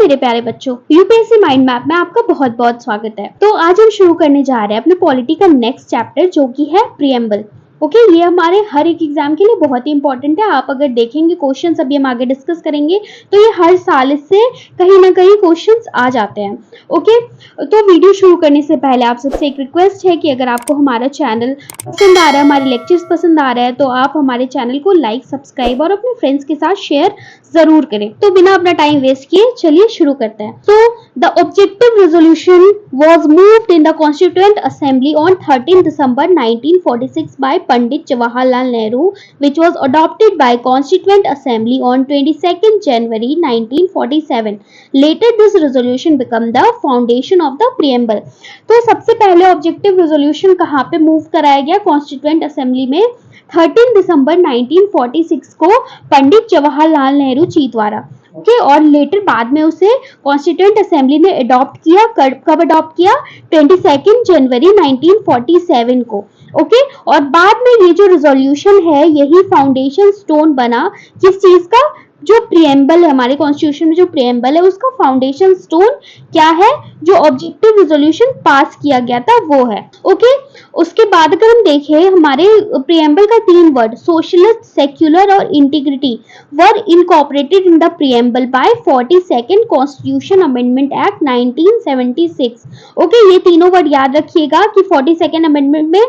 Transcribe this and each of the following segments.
मेरे प्यारे बच्चों, यूपीएससी माइंड मैप में आपका बहुत बहुत स्वागत है। तो आज हम शुरू करने जा रहे हैं अपने पॉलिटी का नेक्स्ट चैप्टर जो कि है प्रीएम्बल। ओके, ये हमारे हर एक एग्जाम के लिए बहुत ही इंपॉर्टेंट है। आप अगर देखेंगे क्वेश्चंस अभी हम आगे डिस्कस करेंगे तो ये हर साल इससे कहीं ना कहीं क्वेश्चंस आ जाते हैं। ओके, तो वीडियो शुरू करने से पहले आप सबसे एक रिक्वेस्ट है कि अगर आपको हमारा चैनल पसंद आ रहा है, हमारे लेक्चर्स पसंद आ रहा है, तो आप हमारे चैनल को लाइक, सब्सक्राइब और अपने फ्रेंड्स के साथ शेयर जरूर करें। तो बिना अपना टाइम वेस्ट किए चलिए शुरू करते हैं। तो the objective resolution was moved in the constituent assembly on 13 December 1946 by Pandit Jawaharlal Nehru, which was adopted by Constituent Assembly on 22nd January 1947. Later this resolution became the foundation of the preamble. तो सबसे पहले objective resolution कहाँ पे move कराया गया? Constituent assembly में 13 December 1946 को पंडित जवाहरलाल नेहरू जी द्वारा। ओके, और लेटर बाद में उसे कॉन्स्टिट्यूएंट असेंबली ने अडॉप्ट किया। कब अडॉप्ट किया? 22 जनवरी 1947 को। ओके, और बाद में ये जो रिजोल्यूशन है यही फाउंडेशन स्टोन बना किस चीज का? जो प्रीएम्बल है, हमारे कॉन्स्टिट्यूशन में जो प्रीएम्बल है उसका फाउंडेशन स्टोन क्या है? जो ऑब्जेक्टिव रेजोल्यूशन पास किया गया था वो है। ओके, उसके बाद अगर हम देखें हमारे प्रीएम्बल का 3 वर्ड सोशलिस्ट, सेक्युलर और integrity were incorporated in the preamble by 42nd constitution amendment act 1976। Okay, ये तीनों वर्ड याद रखिएगा कि 42nd अमेंडमेंट में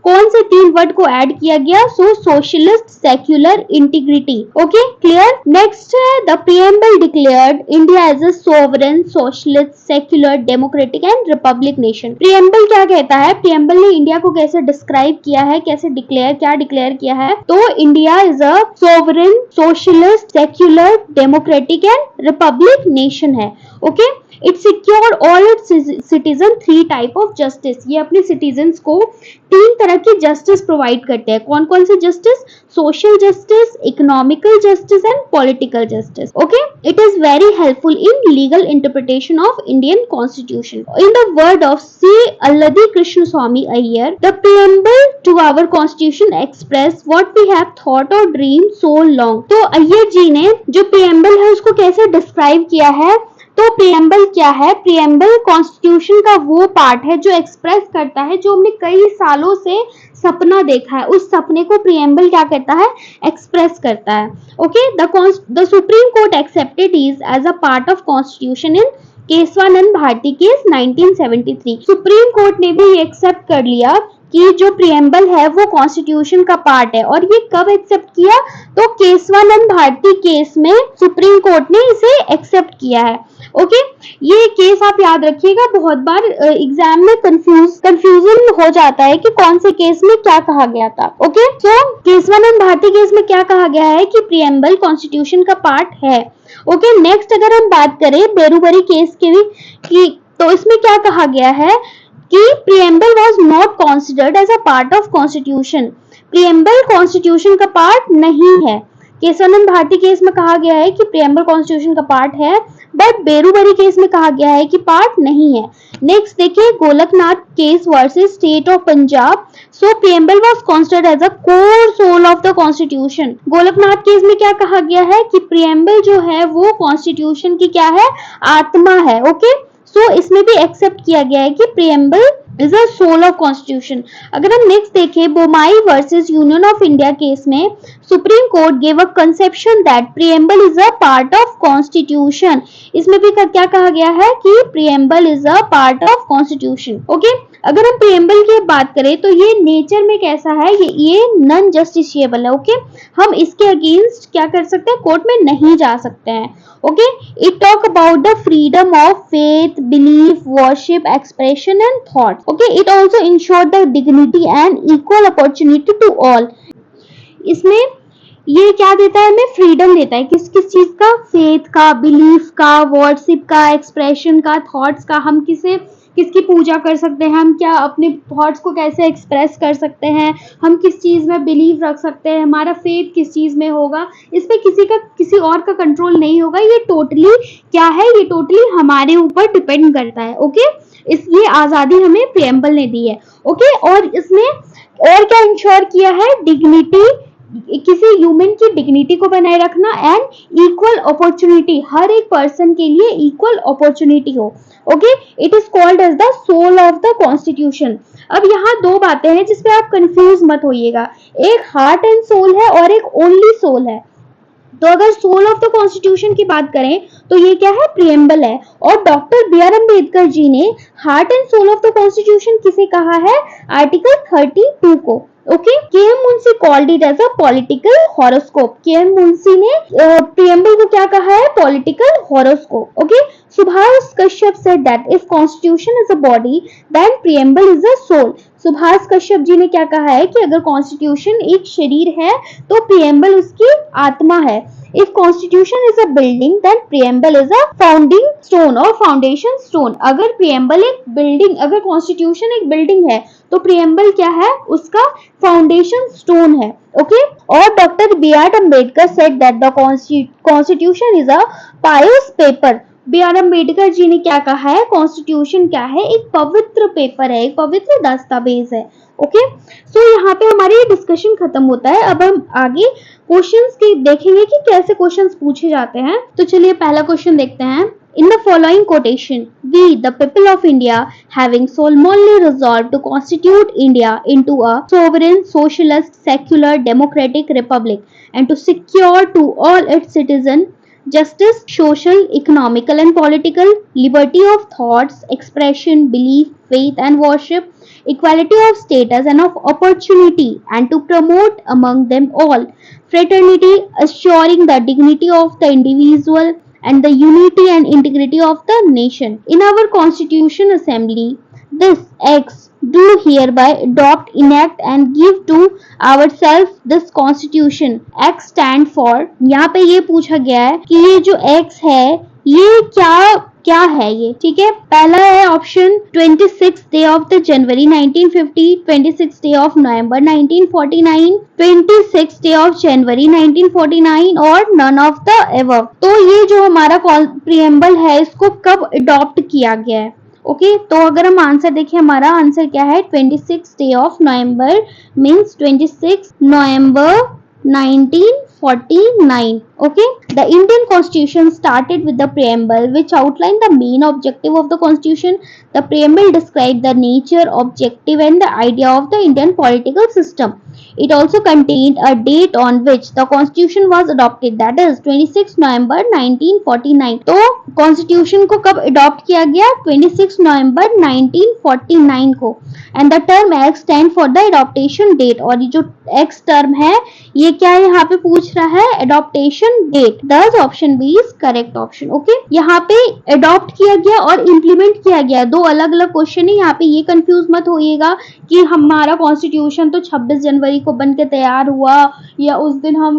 कौन से 3 वर्ड को ऐड किया गया? Socialist, secular, integrity. Okay, clear? Next है the preamble declared India as a sovereign, socialist, secular, democratic and republic nation. Preamble क्या कहता है? प्रीएम्बल ने इंडिया को कैसे डिस्क्राइब किया है, कैसे डिक्लेयर किया है? तो India is a sovereign, socialist, secular, democratic and republic nation है। Okay, it secure all its citizen 3 type of justice. ये अपने सिटीजन्स को 3 तरह की जस्टिस प्रोवाइड करते हैं। कौन कौन सी justice? Social justice, economical justice and political justice. Okay, it is very helpful in legal interpretation of Indian constitution. In the word of C Alladi Krishnaswami Ayyar, the preamble to our constitution express what we have thought or dream so long. तो अय्यर जी ने जो preamble है उसको कैसे describe किया है? तो preamble क्या है? प्रीएम्बल कॉन्स्टिट्यूशन का वो पार्ट है जो एक्सप्रेस करता है जो हमने कई सालों से सपना देखा है, उस सपने को प्रीएम्बल क्या करता है? एक्सप्रेस करता है। Okay, the supreme court accepted is as a part of constitution in Kesavananda Bharati case 1973। Supreme court ने भी एक्सेप्ट कर लिया कि जो प्रीएम्बल है वो कॉन्स्टिट्यूशन का पार्ट है। और ये कब एक्सेप्ट किया? तो केशवानंद भारती केस में सुप्रीम कोर्ट ने इसे एक्सेप्ट किया है। ओके, ये केस आप याद रखिएगा, बहुत बार एग्जाम में कंफ्यूजन हो जाता है कि कौन से केस में क्या कहा गया था। ओके, तो केशवानंद भारती केस में क्या कहा गया है कि प्रीएम्बल कॉन्स्टिट्यूशन का पार्ट है। ओके, नेक्स्ट अगर हम बात करें बेरूबरी केस की तो इसमें क्या कहा गया है कि preamble was not considered as a part of constitution. Preamble constitution का पार्ट नहीं है। केशवानंद भारती केस में कहा गया है कि प्रीएम्बल कॉन्स्टिट्यूशन का पार्ट है, बट बेरूबरी केस में कहा गया है कि पार्ट नहीं है। नेक्स्ट देखिए Golaknath case versus state of Punjab. So preamble was considered as a core soul of the constitution. Golaknath case में क्या कहा गया है कि प्रीएम्बल जो है वो कॉन्स्टिट्यूशन की क्या है? आत्मा है। ओके, सो इसमें भी एक्सेप्ट किया गया है कि preamble is a soul of constitution. अगर हम नेक्स्ट देखें Bommai versus union of India case में supreme court gave a conception that preamble is a part of constitution. इसमें भी क्या कहा गया है कि preamble is a part of constitution. Okay, अगर हम प्रीएम्बल की बात करें तो ये नेचर में कैसा है? ये नॉन जस्टिसिएबल है। ओके, हम इसके अगेंस्ट क्या कर सकते हैं? कोर्ट में नहीं जा सकते हैं। Okay, it talk about the freedom of faith, belief, worship, expression and thought. Okay, it also ensure the dignity and equal opportunity to all. इसमें ये क्या देता है? हमें फ्रीडम देता है। किस किस चीज का? फेथ का, बिलीफ का, वर्शिप का, एक्सप्रेशन का, थॉट्स का। हम किसकी पूजा कर सकते हैं, हम क्या अपने थॉट्स को कैसे एक्सप्रेस कर सकते हैं, हम किस चीज में बिलीव रख सकते हैं, हमारा फेथ किस चीज में होगा, इस पे किसी और का कंट्रोल नहीं होगा। ये टोटली क्या है? ये टोटली हमारे ऊपर डिपेंड करता है। ओके, ये आजादी हमें प्रीएम्बल ने दी है। ओके, और इसमें और क्या इंश्योर किया है? डिग्निटी, किसी ह्यूमन की डिग्निटी को बनाए रखना एंड इक्वल अपॉर्चुनिटी, हर एक पर्सन के लिए इक्वल अपॉर्चुनिटी हो। Okay, it is called as the soul of the constitution. अब यहाँ दो बातें हैं जिसपे आप कंफ्यूज मत होइएगा, एक हार्ट एंड सोल है और एक ओनली सोल है। तो अगर सोल ऑफ द कॉन्स्टिट्यूशन की बात करें तो ये क्या है, प्रियम्बल है। और doctor B R Ambedkar ji ने heart and soul of the constitution किसे कहा है, आर्टिकल 32 को। Okay, K M Munshi called it as a political horoscope. K M Munshi ने प्रियम्बल को क्या कहा है, political horoscope. Okay, Subhash Kashyap said that if constitution is a body then preamble is a soul. Subhash Kashyap ji ने क्या कहा है कि अगर कॉन्स्टिट्यूशन एक शरीर है तो प्रियम्बल उसकी आत्मा है। If constitution is a building, then preamble is a founding stone or foundation stone. अगर preamble एक building, अगर constitution एक building है तो preamble क्या है, उसका foundation stone है। Okay? और doctor B R Ambedkar said that the constitution is a pious paper. B R Ambedkar ji ने क्या कहा है, कॉन्स्टिट्यूशन क्या है, एक पवित्र पेपर है, एक पवित्र दस्तावेज है। ओके, सो यहाँ पे हमारी डिस्कशन खत्म होता है। अब हम आगे क्वेश्चंस के देखेंगे कि कैसे क्वेश्चंस पूछे जाते हैं। तो चलिए पहला क्वेश्चन देखते हैं। In the following quotation, we, the people of India, having solemnly resolved to constitute India into a sovereign, socialist, secular, democratic republic, and to secure to all its citizens justice, social, economical, and political, liberty of thoughts, expression, belief, faith, and worship, equality of status and of opportunity, and to promote among them all fraternity, assuring the dignity of the individual and the unity and integrity of the nation. In our Constitution Assembly, this acts do hereby adopt, enact and give to ourselves this Constitution. Act stand for, यहाँ पे ये पूछा गया है कि ये जो acts है ये क्या है ये, ठीक है। पहला है option 26 day of the January 1950, 26 day of November 1949, 26 day of January 1949 और नन ऑफ द एबव। तो ये जो हमारा प्रियम्बल है इसको कब अडॉप्ट किया गया है। ओके, तो अगर हम आंसर देखें, हमारा आंसर क्या है, 26 day of November means 26 November 1949. Okay, the Indian Constitution started with the preamble, which outlined the main objective of the Constitution. The preamble described the nature, objective, and the idea of the Indian political system. It also contained a date on which the Constitution was adopted, that is 26 November 1949. तो Constitution को कब adopt किया गया, 26 November 1949 को। And the term X stand for the adoption date, और ये जो X term है ये क्या यहाँ पे पूछ रहा है, adoption date. Thus option B is correct option. Okay, यहाँ पे adopt किया गया और implement किया गया, दो अलग अलग क्वेश्चन है। यहाँ पे ये कंफ्यूज मत होइएगा कि हमारा कॉन्स्टिट्यूशन तो 26 जनवरी को बन के तैयार हुआ या उस दिन हम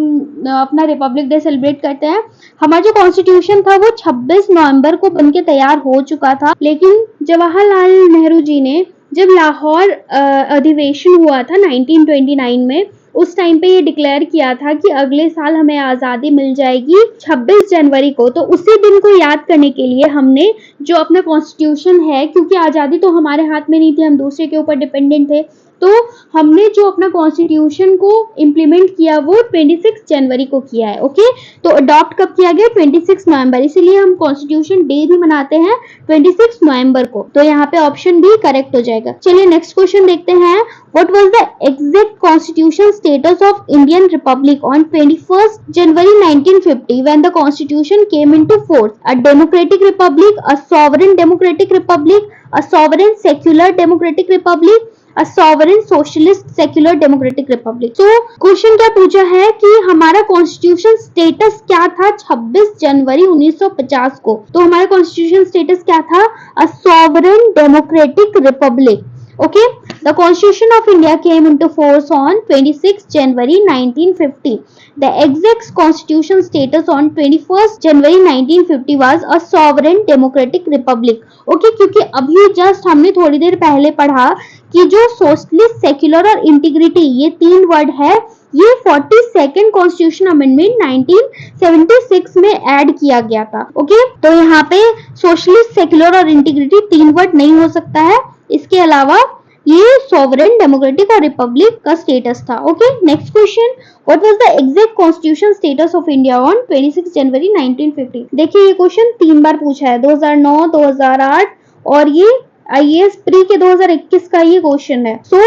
अपना रिपब्लिक डे सेलिब्रेट करते हैं। हमारा जो कॉन्स्टिट्यूशन था वो 26 नवंबर को बन के तैयार हो चुका था, लेकिन जवाहरलाल नेहरू जी ने जब लाहौर अधिवेशन हुआ था 1929 में, उस टाइम पे ये डिक्लेयर किया था कि अगले साल हमें आज़ादी मिल जाएगी 26 जनवरी को। तो उसी दिन को याद करने के लिए हमने जो अपना कॉन्स्टिट्यूशन है, क्योंकि आज़ादी तो हमारे हाथ में नहीं थी, हम दूसरे के ऊपर डिपेंडेंट थे, तो हमने जो अपना कॉन्स्टिट्यूशन को इम्प्लीमेंट किया वो 26 जनवरी को किया है। ओके, तो अडॉप्ट कब किया गया, 26 नवंबर, इसीलिए हम कॉन्स्टिट्यूशन डे भी मनाते हैं 26 नवंबर को। तो यहाँ पे ऑप्शन बी करेक्ट हो जाएगा। चलिए नेक्स्ट क्वेश्चन देखते हैं। What was the exact constitutional status of Indian Republic on 21st January 1950 when the constitution came into force? A democratic republic, a sovereign democratic republic, a sovereign secular democratic republic, a sovereign socialist secular democratic republic. तो question क्या पूछा है कि हमारा constitution status क्या था 26 जनवरी 1950 को। तो हमारा कॉन्स्टिट्यूशन स्टेटस क्या था, a sovereign democratic republic. Okay, the Constitution of India came into force on 26 January 1950. The exact constitution status on 21st January 1950 was a sovereign democratic republic. Okay, क्योंकि अभी just हमने थोड़ी देर पहले पढ़ा कि जो सोशलिस्ट, सेक्युलर और इंटीग्रिटी ये तीन वर्ड है, ये 42nd कॉन्स्टिट्यूशन अमेंडमेंट 1976 में ऐड किया गया था। ओके, तो यहाँ पे सोशलिस्ट, सेक्युलर और इंटीग्रिटी तीन वर्ड नहीं हो सकता है, इसके अलावा ये सॉवरेन, डेमोक्रेटिक और रिपब्लिक का स्टेटस था। Okay, next question, what was the exact constitution status of India on 26 जनवरी 1950? देखिए ये क्वेश्चन 3 बार पूछा है, 2009, 2008 और ये आईएएस प्री के 2021 का ये क्वेश्चन है। सो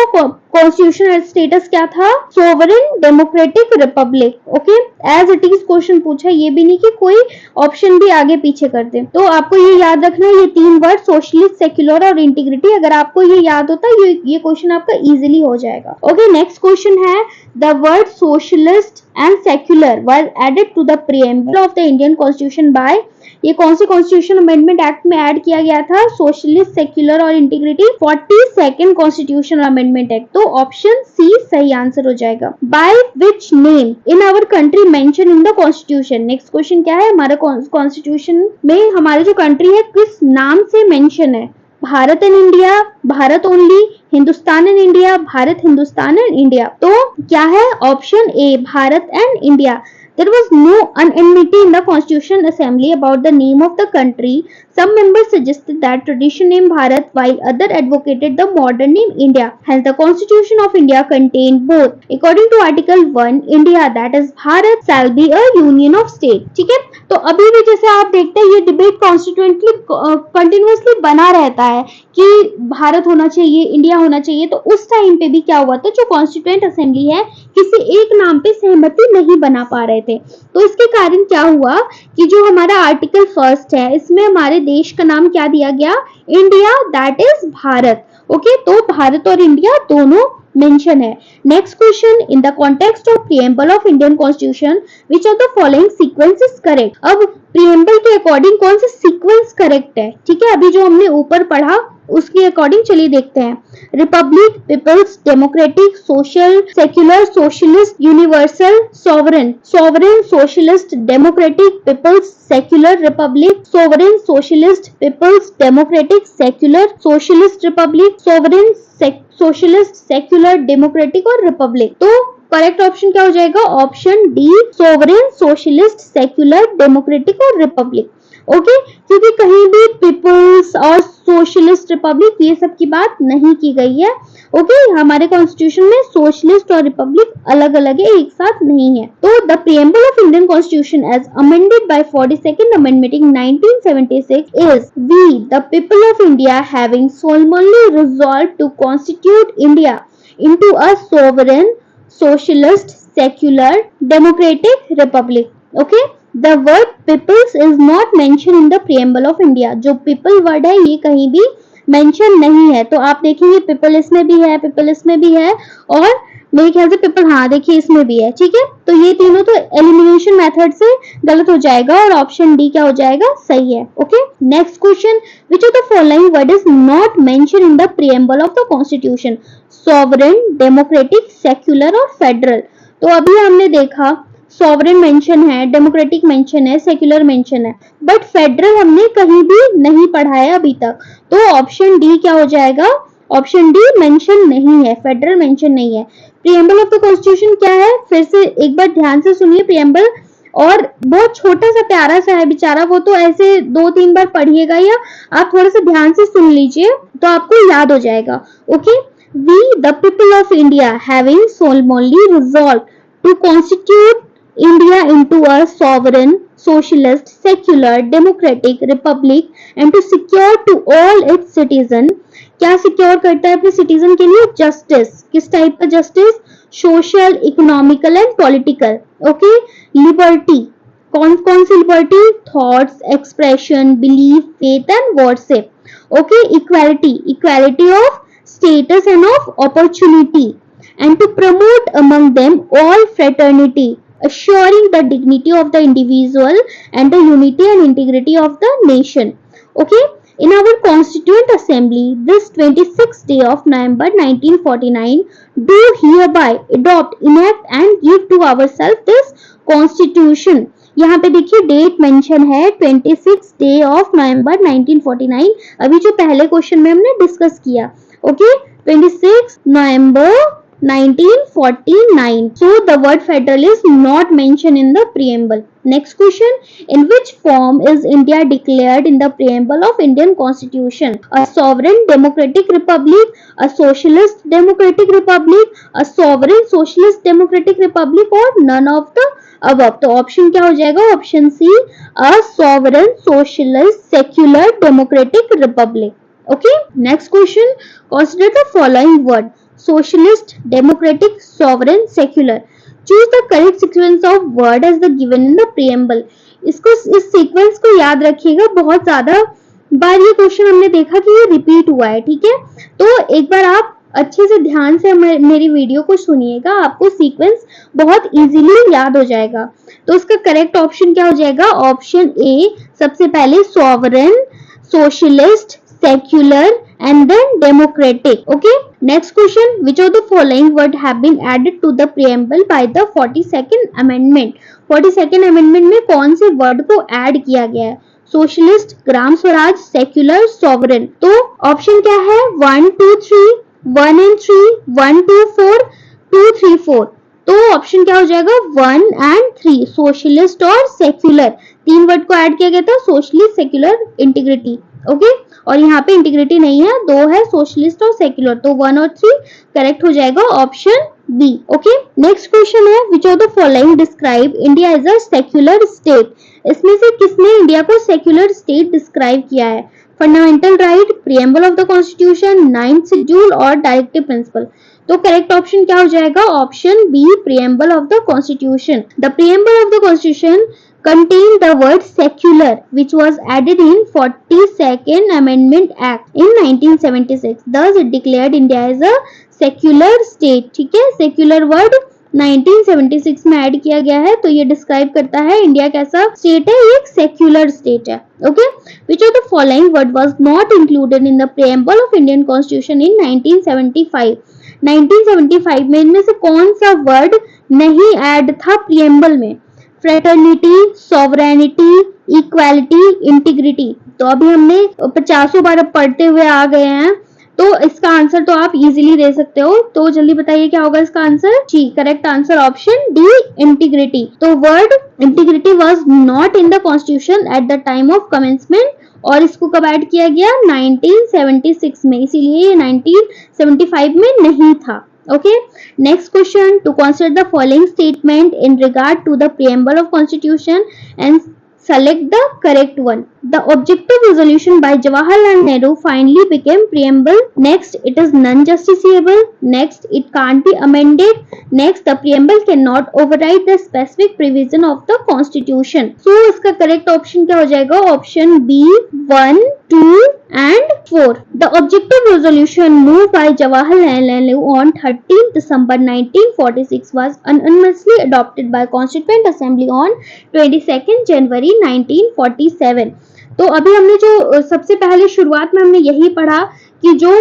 कॉन्स्टिट्यूशनल स्टेटस क्या था? Sovereign, democratic, republic. Okay, as it is question पूछा, ये भी नहीं कि कोई ऑप्शन भी आगे पीछे कर दे। तो आपको ये याद रखना है, ये 3 वर्ड सोशलिस्ट, सेक्युलर और इंटीग्रिटी, अगर आपको ये याद होता है ये क्वेश्चन आपका इजीली हो जाएगा। ओके, नेक्स्ट क्वेश्चन है, the word socialist and secular was added to the preamble of the Indian constitution by, ये कौन से कॉन्स्टिट्यूशन अमेंडमेंट एक्ट में ऐड किया गया था? सोशलिस्ट, सेक्युलर और integrity 42nd constitution amendment act. तो ऑप्शन सी सही आंसर हो जाएगा। By which name in our country mention in the constitution? Next question क्या है, हमारे कॉन्स्टिट्यूशन में हमारे जो कंट्री है किस नाम से मेंशन है? Bharat and India, Bharat only, Hindustan and India, Bharat, Hindustan and India. तो क्या है? Option A, Bharat and India. There was no unanimity in the Constitution Assembly about the name of the country. Some members suggested that traditional name Bharat, while others advocated the modern name India. Hence, the Constitution of India contained both. According to Article 1, India, that is Bharat, shall be a union of state. ठीक है? तो अभी भी जैसे आप देखते हैं ये डिबेट कॉन्स्टिट्यूएंटली कंटिन्यूअसली बना रहता है कि भारत होना चाहिए, इंडिया होना चाहिए। तो उस टाइम पे भी क्या हुआ था, जो कॉन्स्टिट्यूएंट असेंबली है किसी एक नाम पे सहमति नहीं बना पा रहे थे। तो इसके कारण क्या हुआ कि जो हमारा आर्टिकल 1 है इसमें हमारे देश का नाम क्या दिया गया? India, that is Bharat. Okay, तो भारत और इंडिया दोनों मेंशन है। Next question, in the context of preamble of Indian constitution which of the following sequence is correct? अब प्रीएम्बल के अकॉर्डिंग कौन सा सीक्वेंस करेक्ट है? ठीक है, अभी जो हमने ऊपर पढ़ा उसके अकॉर्डिंग चलिए देखते हैं। Republic, people's, democratic, social, secular, socialist, universal, sovereign. Sovereign, socialist, democratic, people's, secular, republic, sovereign, socialist, people's, democratic, secular, socialist, republic, sovereign, socialist, secular, democratic और रिपब्लिक। तो करेक्ट ऑप्शन क्या हो जाएगा? Option D, sovereign, socialist, secular, democratic और republic. Okay, क्योंकि कहीं भी peoples और सोशलिस्ट, रिपब्लिक ये सब की बात नहीं की गई है। ओके, हमारे कॉन्स्टिट्यूशन में सोशलिस्ट और रिपब्लिक अलग अलग है, एक साथ नहीं है। तो the preamble of Indian constitution as amended by 42nd amendment in 1976 is, we the people of India having solemnly resolved to constitute India into a sovereign, socialist, secular, democratic republic. Okay, the word peoples is not mentioned in the preamble of India. जो people word है ये कहीं भी mention नहीं है। तो आप देखेंगे पीपल इसमें भी है, पीपल इसमें भी है और मेरे ख्याल से पीपल, हाँ देखिए इसमें भी है। ठीक है, तो ये तीनों तो एलिमिनेशन मेथड से गलत हो जाएगा और ऑप्शन डी क्या हो जाएगा? सही है। Okay, next question, which of the following word is not mention in the preamble of the constitution? Sovereign, democratic, secular और फेडरल। तो अभी हमने देखा सॉवरेन मेंशन है, डेमोक्रेटिक मेंशन है, सेक्युलर मेंशन है, बट फेडरल हमने कहीं भी नहीं पढ़ा है अभी तक। तो ऑप्शन डी क्या हो जाएगा? ऑप्शन डी मेंशन नहीं है, फेडरल मेंशन नहीं है। प्रीएम्बल ऑफ द कॉन्स्टिट्यूशन क्या है? फिर से एक बार ध्यान से सुनिए प्रीएम्बल, और बहुत छोटा सा प्यारा सा है बेचारा, वो तो ऐसे 2-3 बार पढ़िएगा या आप थोड़ा सा ध्यान से सुन लीजिए तो आपको याद हो जाएगा। Okay, we the people of India having solemnly resolved to constitute India into a sovereign, socialist, secular, democratic republic and to secure to all its citizens, क्या सिक्योर करता है अपने सिटीजन के लिए? जस्टिस। किस टाइप का justice? Social, economical and political. Okay, liberty, कौन कौन सी liberty? Thoughts, expression, belief, faith and worship. Okay, equality, equality of status and of opportunity and to promote among them all fraternity, assuring the dignity of the individual and the unity and integrity of the nation. Okay, in our constituent assembly this 26th day of November 1949 do hereby adopt, enact and give to ourselves this constitution. यहाँ पे देखिए date mention है 26 day of November 1949, अभी जो पहले question में हमने discuss किया। Okay, 26 November 1949. So the word federal is not mentioned in the preamble. Next question, in which form is India declared in the preamble of Indian Constitution? A sovereign democratic republic, a socialist democratic republic, a sovereign socialist democratic republic, or none of the above. तो option क्या हो जाएगा? Option C, a sovereign socialist secular democratic republic. Okay, next question, consider the following word: socialist, democratic, sovereign, secular. Choose the correct sequence of word as the given in the preamble. इसको इस sequence को याद रखिएगा, बहुत ज्यादा बार ये question हमने देखा कि ये रिपीट हुआ है, ठीक है? तो एक बार आप अच्छे से ध्यान से मेरी वीडियो को सुनिएगा, आपको सीक्वेंस बहुत इजीली याद हो जाएगा। तो उसका करेक्ट ऑप्शन क्या हो जाएगा? ऑप्शन ए, सबसे पहले sovereign, socialist, secular and then democratic. Okay, next question, which of the following word have been added to the preamble by the 42nd amendment? 42nd amendment में कौन से वर्ड को ऐड किया गया है? Socialist, Gram Swaraj, secular, sovereign. तो option क्या है? 1 2 3, 1 and 3, 1 2 4, 2 3 4। तो ऑप्शन क्या हो जाएगा? 1 and 3, सोशलिस्ट और सेक्युलर। तीन वर्ड को ऐड किया गया था, सोशलिस्ट, सेक्युलर, इंटीग्रिटी। ओके, और यहाँ पे इंटीग्रिटी नहीं है, दो है, सोशलिस्ट और सेक्युलर। तो 1 और 3 करेक्ट हो जाएगा option B. Okay, next question है, which of the following describe India as a secular state? इसमें से किसने इंडिया को सेक्युलर स्टेट डिस्क्राइब किया है? Fundamental right, preamble of the constitution, 9th schedule और डायरेक्टिव प्रिंसिपल। तो करेक्ट ऑप्शन क्या हो जाएगा? Option B, preamble of the constitution. The preamble of the constitution contain the word secular, which was added in 42nd Amendment Act in 1976. Thus, it declared India as a secular state. ठीक है, secular word 1976 में add किया गया है, तो ये describe करता है इंडिया कैसा स्टेट है, ये एक सेक्युलर स्टेट है। Okay, which of the following word was not included in the preamble of Indian Constitution in 1975? 1975 में इनमें से कौन सा वर्ड नहीं ऐड था प्रीएम्बल में? Fraternity, sovereignty, equality, integrity. तो अभी हमने 50 बार पढ़ते हुए आ गए हैं, तो इसका आंसर तो आप इजीली दे सकते हो। तो जल्दी बताइए क्या होगा इसका आंसर? जी, correct answer option D, integrity. तो word integrity was not in the constitution at the time of commencement, और इसको कब ऐड किया गया? 1976 में, इसीलिए ये 1975 में नहीं था। Okay, next question, to consider the following statement in regard to the preamble of constitution and select the correct one. The objective resolution by Jawaharlal Nehru finally became preamble. Next, it is non-justiciable. Next, it can't be amended. Next, the preamble cannot override the specific provision of the constitution. So, इसका correct option क्या हो जाएगा? Option B, 1, 2 and 4. The objective resolution moved by Jawaharlal Nehru on 13th December 1946 was unanimously adopted by Constituent Assembly on 22nd January 1947. तो अभी हमने जो सबसे पहले शुरुआत में हमने यही पढ़ा कि जो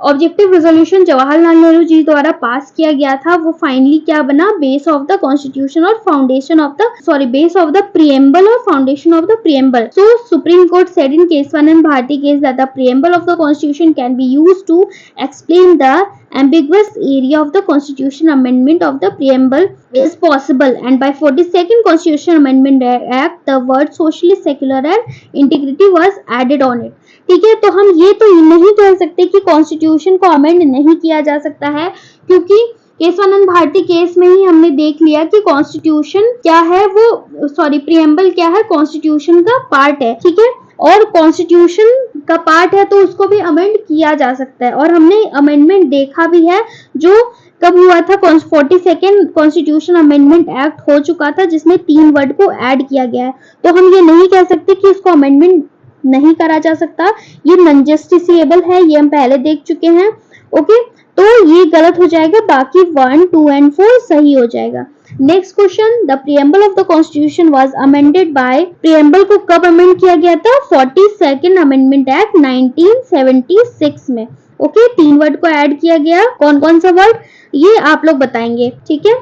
ऑब्जेक्टिव रेजोल्यूशन जवाहरलाल नेहरू जी द्वारा पास किया गया था वो फाइनली क्या बना? बेस ऑफ द कॉन्स्टिट्यूशन और foundation of the base of the preamble और foundation of the preamble. So supreme court said in Kesavananda Bharati case that the preamble of the constitution can be used to explain the ambiguous area of the constitution. Amendment of the preamble is possible, and by 42nd constitution amendment act the word socialist, secular and integrity was added on it. ठीक है, तो हम ये तो नहीं कह सकते कि कॉन्स्टिट्यूशन को अमेंड नहीं किया जा सकता है, क्योंकि केशवानंद भारती केस में ही हमने देख लिया कि कॉन्स्टिट्यूशन क्या है, वो प्रीएम्बल क्या है, कॉन्स्टिट्यूशन का पार्ट है. ठीक है, और कॉन्स्टिट्यूशन का पार्ट है तो उसको भी अमेंड किया जा सकता है, और हमने अमेंडमेंट देखा भी है जो कब हुआ था. 42nd कॉन्स्टिट्यूशन अमेंडमेंट एक्ट हो चुका था जिसमें 3 वर्ड को ऐड किया गया है. तो हम ये नहीं कह सकते कि इसको अमेंडमेंट नहीं करा जा सकता, ये नॉन जस्टिसेबल है, ये हम पहले देख चुके हैं. ओके, तो ये गलत हो जाएगा, बाकी 1, 2 एंड 4 सही हो जाएगा. Next question, the preamble of the constitution was amended bye. Preamble को कब अमेंड किया गया था? 42nd अमेंडमेंट एक्ट 1976 में. ओके, 3 वर्ड को ऐड किया गया. कौन कौन सा वर्ड ये आप लोग बताएंगे. ठीक है,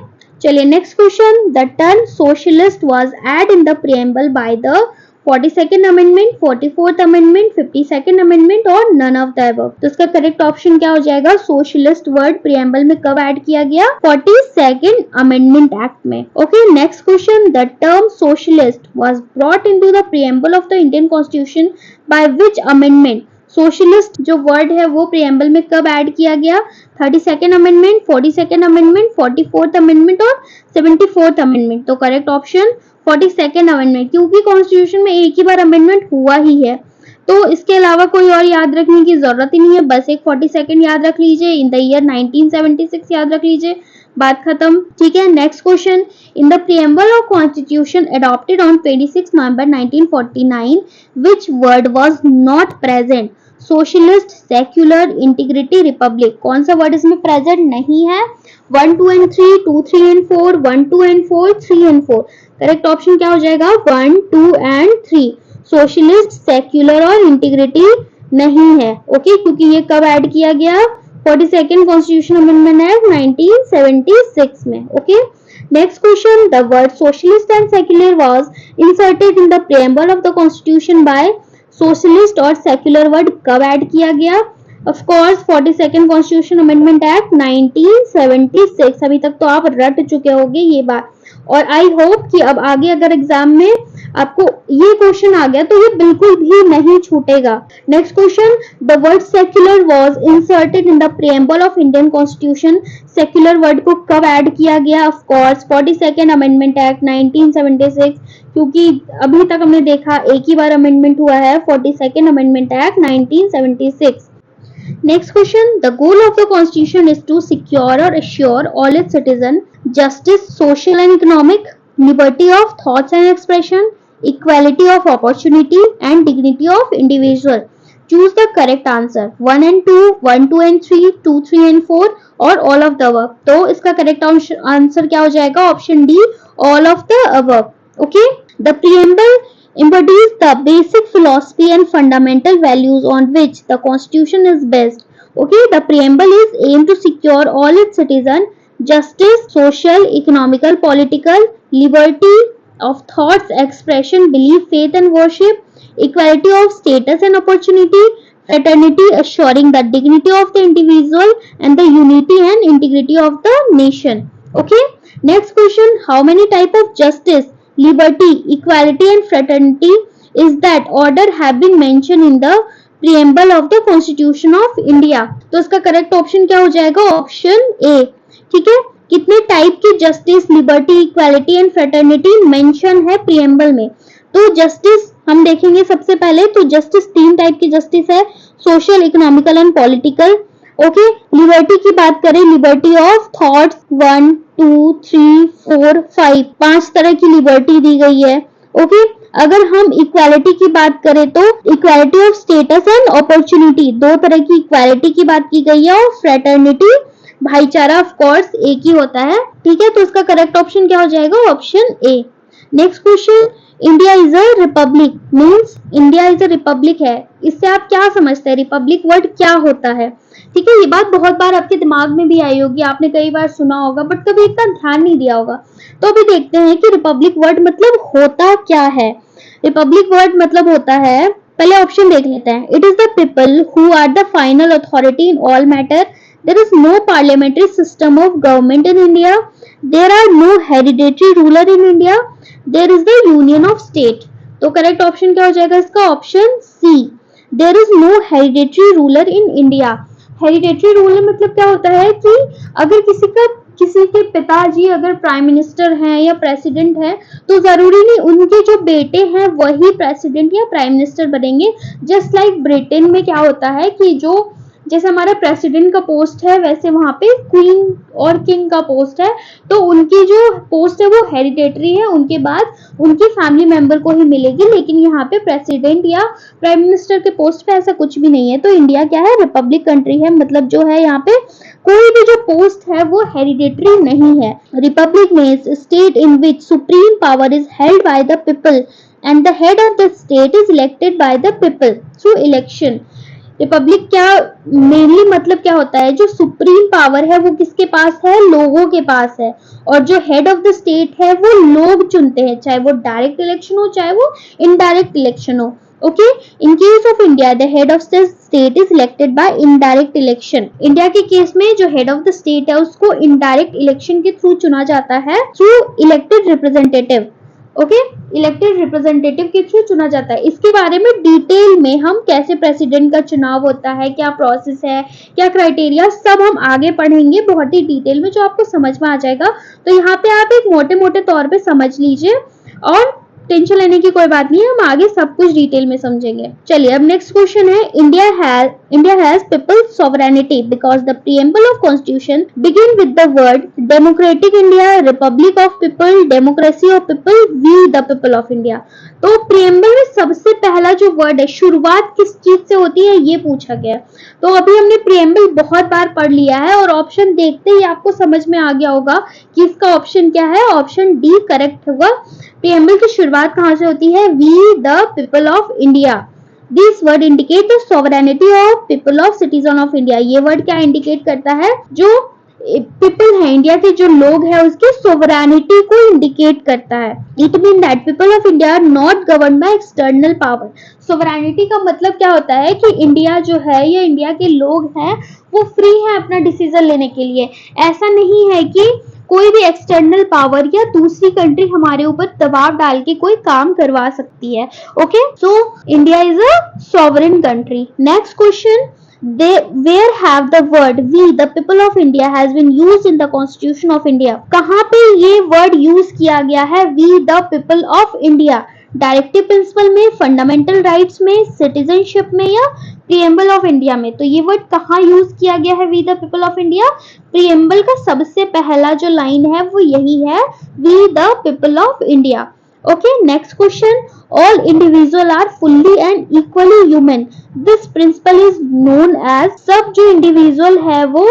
चलिए next question, the term socialist was add in the preamble by the 42nd amendment, 44th amendment, 52nd amendment और नन ऑफ द अबव। तो इसका करेक्ट ऑप्शन क्या हो जाएगा? सोशलिस्ट वर्ड प्रियम्बल में कब ऐड किया गया? 42nd अमेंडमेंट एक्ट में। Okay, next question, the term socialist was brought into the preamble of the Indian constitution by which amendment? Socialist जो वर्ड है वो प्रियम्बल में कब ऐड किया गया? 32nd amendment, 42nd amendment, 44th amendment और 74th amendment. तो करेक्ट ऑप्शन 42nd अमेंडमेंट, क्योंकि कॉन्स्टिट्यूशन में एक ही बार अमेंडमेंट हुआ ही है, तो इसके अलावा कोई और याद रखने की जरूरत ही नहीं है। बस एक 42nd याद रख लीजिए, इन द ईयर 1976 याद रख लीजिए, बात खत्म। ठीक है, next question, in the preamble of constitution adopted on 26 November 1949 which word was not present? Socialist, secular, integrity, Republic. कौन सा वर्ड इसमें प्रेजेंट नहीं है? 1, 2 and 3, 2, 3 and 4, 1, 2 and 4, 3 and 4। Correct option क्या हो जाएगा? 1, 2 एंड 3। सोशलिस्ट, सेक्युलर और इंटीग्रिटी नहीं है। ओके, क्योंकि ये कब ऐड किया गया? 42nd कॉन्स्टिट्यूशन अमेंडमेंट एक्ट 1976 में। Okay, next question, the word socialist and secular was inserted in the preamble of the constitution bye? Socialist और सेक्युलर वर्ड कब ऐड किया गया? Of course 42nd constitution amendment act 1976। अभी तक तो आप रट चुके होंगे ये बात, और आई होप कि अब आगे अगर एग्जाम में आपको ये क्वेश्चन आ गया तो ये बिल्कुल भी नहीं छूटेगा। Next question, the word secular was inserted in the preamble of Indian constitution. Secular word को कब ऐड किया गया? Of course 42nd amendment act 1976, क्योंकि अभी तक हमने देखा एक ही बार अमेंडमेंट हुआ है, 42nd amendment act 1976। Next question, the goal of the constitution is to secure or assure all its citizens justice, social and economic, liberty of thoughts and expression, equality of opportunity and dignity of individual. Choose the correct answer, 1 and 2, 1, 2 and 3, 2, 3 and 4 और all of the above। तो इसका correct answer क्या हो जाएगा? Option D, all of the above। Okay, the preamble embodies the basic philosophy and fundamental values on which the constitution is based. Okay, the preamble is aimed to secure all its citizens justice, social, economical, political, liberty of thoughts, expression, belief, faith and worship, equality of status and opportunity, fraternity, assuring the dignity of the individual and the unity and integrity of the nation. Okay, next question, how many type of justice, liberty, equality and fraternity is that order have been mentioned in the preamble of the constitution of India? तो इसका correct option क्या हो जाएगा? Option ए। ठीक है, कितने type की justice, liberty, equality and fraternity mention है प्रियम्बल में? तो जस्टिस हम देखेंगे सबसे पहले, तो जस्टिस 3 टाइप की जस्टिस है, social, economical and political. Okay, liberty की बात करें, लिबर्टी ऑफ थॉट्स 1, 2, 3, 4, 5, 5 तरह की लिबर्टी दी गई है। ओके, अगर हम इक्वालिटी की बात करें तो equality of status and opportunity, 2 तरह की इक्वालिटी की बात की गई है, और फ्रेटर्निटी, भाईचारा ऑफ कोर्स एक ही होता है। ठीक है, तो इसका करेक्ट ऑप्शन क्या हो जाएगा? Option A. Next question, India is a republic means India is a republic है, इससे आप क्या समझते हैं? रिपब्लिक वर्ड क्या होता है? ठीक है, ये बात बहुत बार आपके दिमाग में भी आई होगी, आपने कई बार सुना होगा, बट कभी इतना ध्यान नहीं दिया होगा। तो अभी देखते हैं कि रिपब्लिक वर्ड मतलब होता क्या है। रिपब्लिक वर्ड मतलब होता है, पहले ऑप्शन देख लेते हैं, it is the people who are the final authority in all matter, there is no parliamentary system of government in India, there are no hereditary ruler in India, there is the union of state. तो correct option क्या हो जाएगा इसका? Option C, there is no hereditary ruler in India. Hereditary ruler मतलब क्या होता है कि अगर किसी के पिताजी अगर प्राइम मिनिस्टर हैं या प्रेसिडेंट हैं, तो जरूरी नहीं उनके जो बेटे हैं वही प्रेसिडेंट या प्राइम मिनिस्टर बनेंगे। जस्ट लाइक ब्रिटेन में क्या होता है कि जो जैसे हमारा प्रेसिडेंट का पोस्ट है, वैसे वहां पे क्वीन और किंग का पोस्ट है, तो उनकी जो पोस्ट है वो हेरिडेटरी है, उनके बाद उनकी फैमिली मेंबर को ही मिलेगी। लेकिन यहाँ पे प्रेसिडेंट या प्राइम मिनिस्टर के पोस्ट पे ऐसा कुछ भी नहीं है। तो इंडिया क्या है? रिपब्लिक कंट्री है, मतलब जो है यहाँ पे कोई भी जो पोस्ट है वो हेरिडेटरी नहीं है। Republic means state in which supreme power is held by the people and the head of the state is elected by the people through election. Republic क्या मेनली मतलब क्या होता है, जो सुप्रीम पावर है वो किसके पास है, लोगों के पास है, और जो हेड ऑफ द स्टेट है वो लोग चुनते हैं, चाहे वो डायरेक्ट इलेक्शन हो चाहे वो इनडायरेक्ट इलेक्शन हो। Okay, in case of India the head of the state is elected by indirect election. India के केस में जो हेड ऑफ द स्टेट है उसको इनडायरेक्ट इलेक्शन के थ्रू चुना जाता है, through elected representative. Okay, elected representative के थ्रू चुना जाता है। इसके बारे में डिटेल में हम कैसे प्रेसिडेंट का चुनाव होता है, क्या प्रोसेस है, क्या क्राइटेरिया, सब हम आगे पढ़ेंगे बहुत ही डिटेल में, जो आपको समझ में आ जाएगा। तो यहाँ पे आप एक मोटे मोटे तौर पे समझ लीजिए और टेंशन लेने की कोई बात नहीं है, हम आगे सब कुछ डिटेल में समझेंगे। चलिए अब नेक्स्ट क्वेश्चन है, India has people's sovereignty because the preamble of constitution begin with the word democratic India, republic of people, democracy of people, we the people of India. तो प्रीएम्बल में सबसे पहला जो वर्ड है, शुरुआत किस चीज से होती है ये पूछा गया। तो अभी हमने प्रीएम्बल बहुत बार पढ़ लिया है और ऑप्शन देखते ही आपको समझ में आ गया होगा कि इसका ऑप्शन क्या है, ऑप्शन डी करेक्ट होगा। प्रीएम्बल की शुरुआत कहां से होती है, we the people of India. This word indicate the sovereignty of people of citizen of India. ये वर्ड क्या इंडिकेट करता है, जो पीपल है इंडिया के जो लोग हैं उसकी सोवरेनिटी को इंडिकेट करता है। It mean that people of India are not govern by external power. Sovereignty का मतलब क्या होता है कि इंडिया जो है या इंडिया के लोग हैं वो फ्री है अपना डिसीजन लेने के लिए। ऐसा नहीं है कि कोई भी एक्सटर्नल पावर या दूसरी कंट्री हमारे ऊपर दबाव डाल के कोई काम करवा सकती है। Okay, so India is a sovereign country. Next question, where have the word we the people of India has been used in the constitution of India? कहाँ पे ये वर्ड यूज किया गया है we the people of India? Directive principle में, fundamental rights में, citizenship में या प्रीएम्बल ऑफ इंडिया में? तो ये वर्ड कहाँ यूज किया गया है we the people of India? Preamble का सबसे पहला जो लाइन है वो यही है, we the people of India. Okay, next question. All individuals are fully and equally human. This principle is known as, सब जो इंडिविजुअल है वो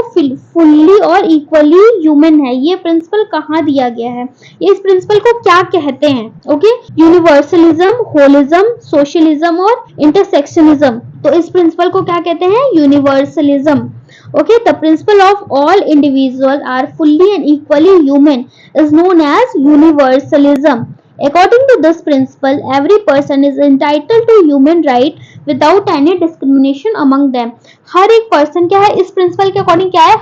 फुल्ली और इक्वली ह्यूमन है। ये प्रिंसिपल कहाँ दिया गया है, ये इस प्रिंसिपल को क्या कहते हैं? ओके, यूनिवर्सलिज्म, होलिज्म, सोशलिज्म और इंटरसेक्शनिज्म। तो इस प्रिंसिपल को क्या कहते हैं, universalism. Okay, the principle of all individuals are fully and equally human is known as universalism. According to this principle, every person is entitled to human right without any discrimination among them. हर एक person क्या है, इस principal के according क्या है,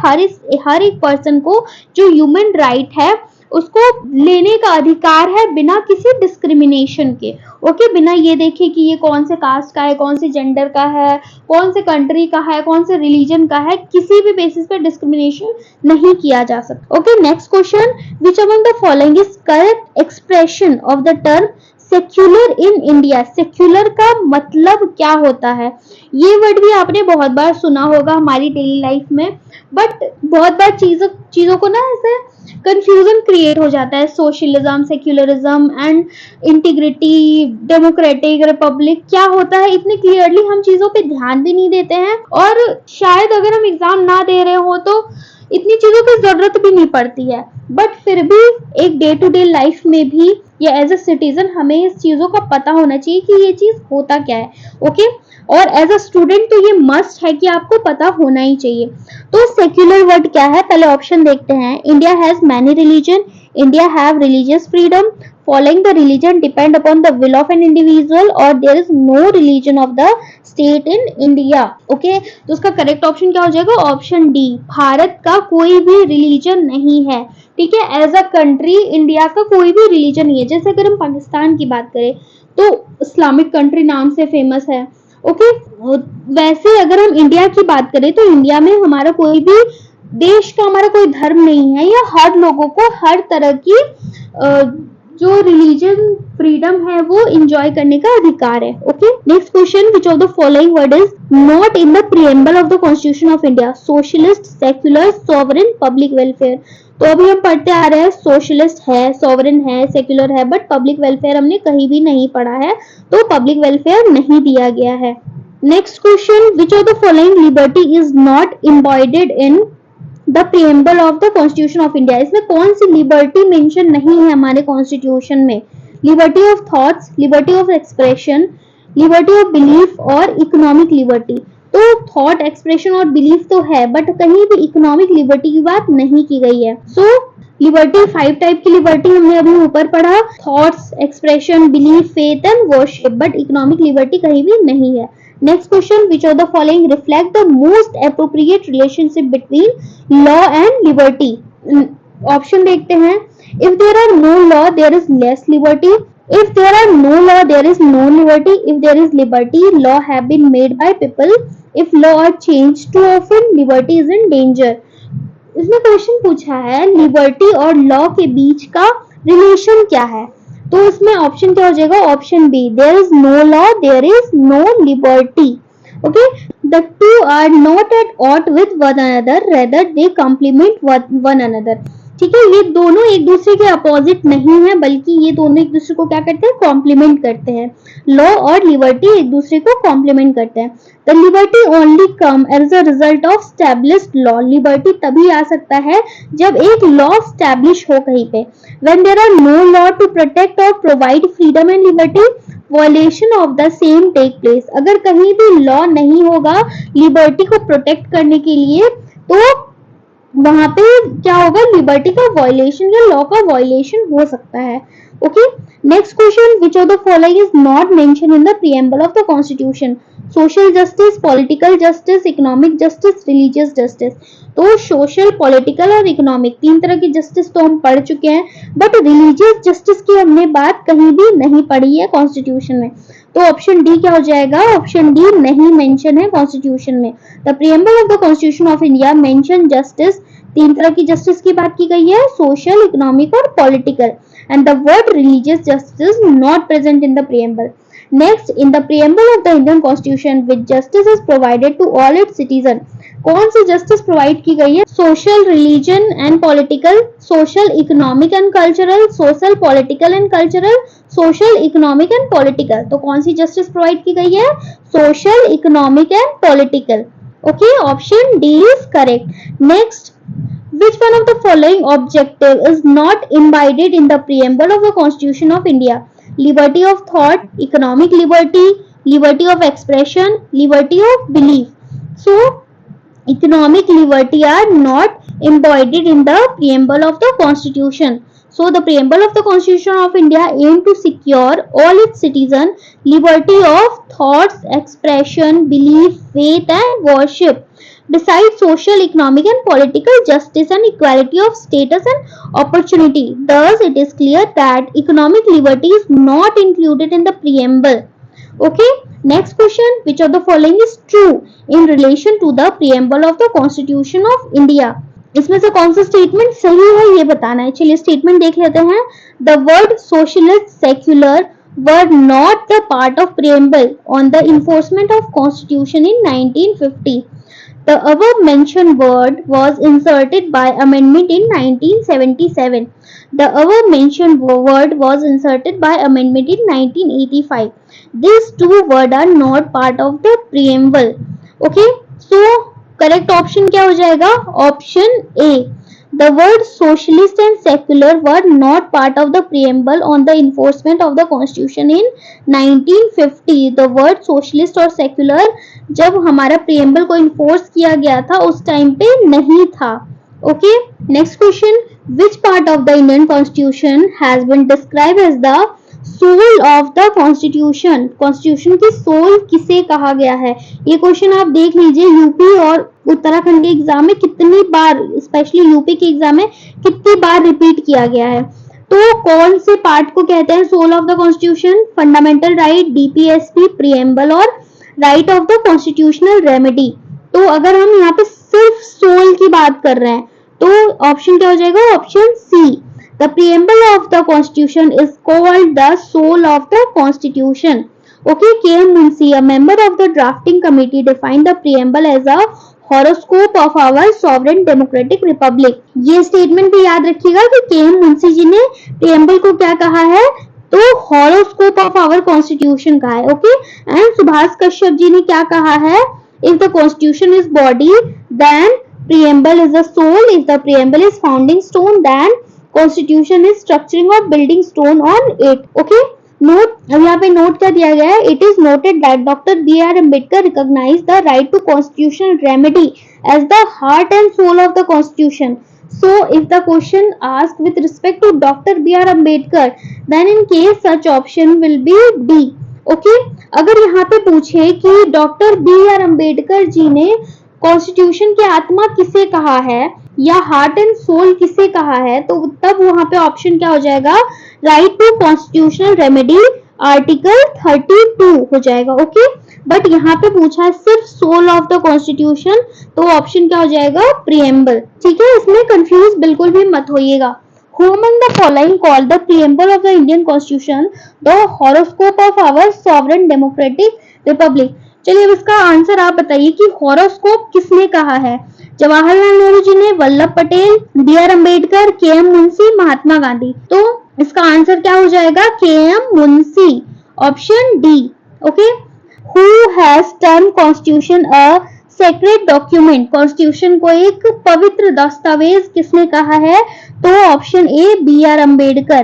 हर एक person को जो ह्यूमन राइट है उसको लेने का अधिकार है बिना किसी डिस्क्रिमिनेशन के। ओके, बिना ये देखे कि ये कौन से कास्ट का है, कौन से जेंडर का है, कौन से कंट्री का है, कौन से रिलीजन का है, किसी भी बेसिस पे डिस्क्रिमिनेशन नहीं किया जा सकता। Okay, next question, which among the following is correct expression of the term secular in India? Secular का मतलब क्या होता है? ये वर्ड भी आपने बहुत बार सुना होगा हमारी डेली लाइफ में, बट बहुत बार चीजों को ना ऐसे कंफ्यूजन क्रिएट हो जाता है। Socialism, secularism and integrity, democratic, Republic क्या होता है, इतने क्लियरली हम चीजों पे ध्यान भी नहीं देते हैं, और शायद अगर हम एग्जाम ना दे रहे हो तो इतनी चीजों की जरूरत भी नहीं पड़ती है, बट फिर भी एक डे टू डे लाइफ में भी या एज अ सिटीजन हमें इस चीजों का पता होना चाहिए कि ये चीज होता क्या है। ओके, और एज अ स्टूडेंट तो ये मस्ट है कि आपको पता होना ही चाहिए। तो सेक्युलर वर्ड क्या है, पहले ऑप्शन देखते हैं। India has many religion, India have religious freedom, following the religion depend upon the will of an individual, और there is no religion of the state in India. Okay, तो उसका correct option क्या हो जाएगा, option D, Bharat का कोई भी religion नहीं है। ठीक है, एज अ कंट्री इंडिया का कोई भी रिलीजन नहीं है। जैसे अगर हम पाकिस्तान की बात करें तो इस्लामिक कंट्री नाम से फेमस है। ओके, वैसे अगर हम इंडिया की बात करें तो इंडिया में हमारा कोई भी देश का हमारा कोई धर्म नहीं है, या हर लोगों को हर तरह की जो रिलीजन फ्रीडम है वो एंजॉय करने का अधिकार है। Okay, next question, which of the following word is not in the preamble of the constitution of India? Socialist, secular, sovereign, public welfare. तो अभी हम पढ़ते आ रहे हैं सोशलिस्ट है, सॉवरेन है, सेक्युलर है, बट पब्लिक वेलफेयर हमने कहीं भी नहीं पढ़ा है, तो पब्लिक वेलफेयर नहीं दिया गया है। Next question, which of the following liberty is not embodied in the preamble of the constitution of India? इसमें कौन सी लिबर्टी मेंशन नहीं है हमारे कॉन्स्टिट्यूशन में? Liberty of thoughts, liberty of expression, liberty of belief और इकोनॉमिक लिबर्टी। तो thought expression और बिलीफ तो है, बट कहीं भी इकोनॉमिक लिबर्टी की बात नहीं की गई है। सो लिबर्टी 5 टाइप की लिबर्टी हमने अभी ऊपर पढ़ा, thoughts, expression, belief, faith and worship, but economic liberty कहीं भी नहीं है। Next question, which of the following reflect the most appropriate relationship between law and liberty? Option देखते हैं। If there are no law there is less liberty, if there are no law there is no liberty, if there is liberty law have been made by people, if law are changed too often liberty is in danger। इसमें question पूछा है liberty और law के बीच का relation क्या है, तो इसमें ऑप्शन क्या हो जाएगा? Option B, there is no law there is no liberty. Okay, the two are not at odds with one another, rather they complement one another. ठीक है, ये दोनों एक दूसरे के अपोजिट नहीं है, बल्कि ये दोनों एक दूसरे को क्या करते हैं? कॉम्प्लीमेंट करते हैं। लॉ और लिबर्टी एक दूसरे को कॉम्प्लीमेंट करते हैं। The liberty only come as a result of established law, liberty तभी आ सकता है जब एक लॉ स्टैब्लिश हो कहीं पे। When there are no law to protect और provide freedom and liberty, violation of the same take place. अगर कहीं भी लॉ नहीं होगा लिबर्टी को प्रोटेक्ट करने के लिए, तो वहां पे क्या होगा? लिबर्टी का वायलेशन या लॉ का वायलेशन हो सकता है। Okay, next question, which of the following is not mention in the preamble of the constitution? Social justice, political justice, economic justice, religious justice. तो सोशल, पॉलिटिकल और इकोनॉमिक तीन तरह की जस्टिस तो हम पढ़ चुके हैं, बट रिलीजियस जस्टिस की हमने बात कहीं भी नहीं पढ़ी है कॉन्स्टिट्यूशन में। तो ऑप्शन डी क्या हो जाएगा? ऑप्शन डी नहीं मेंशन है कॉन्स्टिट्यूशन में। The preamble of the constitution of India mention justice, तीन तरह की जस्टिस की बात की गई है, सोशल, इकोनॉमिक और political, and the word religious justice not present in the preamble. Next, in the preamble of the Indian constitution which justice is provided to all its citizen, कौन सी जस्टिस प्रोवाइड की गई है? Social, religion and political, social, economic and cultural, social, political and cultural, social, economic and political. तो कौन सी justice provide की गई है? Social, economic and political. Okay, option D is correct. Next, which one of the following objective is not embodied in the preamble of the Constitution of India? Liberty of thought, economic liberty, liberty of expression, liberty of belief. So economic liberty are not embodied in the preamble of the Constitution. So the preamble of the Constitution of India aim to secure all its citizens liberty of thoughts, expression, belief, faith and worship. Besides social, economic and political justice and equality of status and opportunity. Thus, it is clear that economic liberty is not included in the preamble. Okay, next question, which of the following is true in relation to the preamble of the Constitution of India? इसमें से कौन सा statement सही है ये बताना है। चलिए स्टेटमेंट देख लेते हैं। The word socialist, secular were not the part of preamble on the enforcement of constitution in 1950. The above mentioned word was inserted by amendment in 1977. The above mentioned word was inserted by amendment in 1985. These two words are not part of the preamble. Okay, so correct option क्या हो जाएगा? Option A. The words socialist and secular were not part of the preamble on the enforcement of the constitution in 1950. The word socialist और secular जब हमारा preamble को enforce किया गया था उस टाइम पे नहीं था। Okay, next question, which part of the Indian constitution has been described as the soul of the constitution? Constitution की सोल किसे कहा गया है? ये क्वेश्चन आप देख लीजिए, यूपी और उत्तराखंड के एग्जाम में कितनी बार, स्पेशली यूपी के एग्जाम में कितनी बार रिपीट किया गया है। तो कौन से पार्ट को कहते हैं soul of the constitution? Fundamental right, DPSP, preamble और right of the constitutional remedy. तो अगर हम यहाँ पे सिर्फ सोल की बात कर रहे हैं तो ऑप्शन क्या हो जाएगा? Option C. The preamble of the constitution is called the soul of the constitution. Okay, K.M. Munshi, a member of the drafting committee, defined the preamble as a horoscope of our sovereign democratic republic. ये statement भी याद रखिएगा कि K.M. Munshi ji ने preamble को क्या कहा है? तो horoscope of our constitution कहा है। Okay, and सुभाष कश्यप जी ने क्या कहा है? If the constitution is body, then preamble is the soul. If the preamble is founding stone, then Constitution is structuring or building stone on it. Okay. Note, अब यहाँ पे note क्या दिया गया है, it is noted that doctor B R Ambedkar recognise the right to constitutional remedy as the heart and soul of the constitution. So if the question asked with respect to Dr. B.R. Ambedkar, then in case such option will be D. Okay? अगर यहाँ पे पूछे कि doctor B R Ambedkar ji ने constitution की आत्मा किसे कहा है या हार्ट एंड सोल किसे कहा है, तो तब वहां पे ऑप्शन क्या हो जाएगा, right to constitutional remedy article 32 हो जाएगा. ओके, बट यहाँ पे पूछा है सिर्फ सोल ऑफ द कॉन्स्टिट्यूशन, तो ऑप्शन क्या हो जाएगा, प्रीएम्बल. ठीक है, इसमें कंफ्यूज बिल्कुल भी मत होइएगा. Who among the following called the preamble of the Indian Constitution the horoscope of our sovereign democratic republic? चलिए अब इसका आंसर आप बताइए कि हॉरोस्कोप किसने कहा है. जवाहरलाल नेहरू जी ने, वल्लभ पटेल, बी आर अम्बेडकर, के एम मुंशी, महात्मा गांधी. तो इसका आंसर क्या हो जाएगा, K M Munshi, option D. Okay, who has turn constitution a sacred document, constitution को एक पवित्र दस्तावेज किसने कहा है, तो option A B R Ambedkar.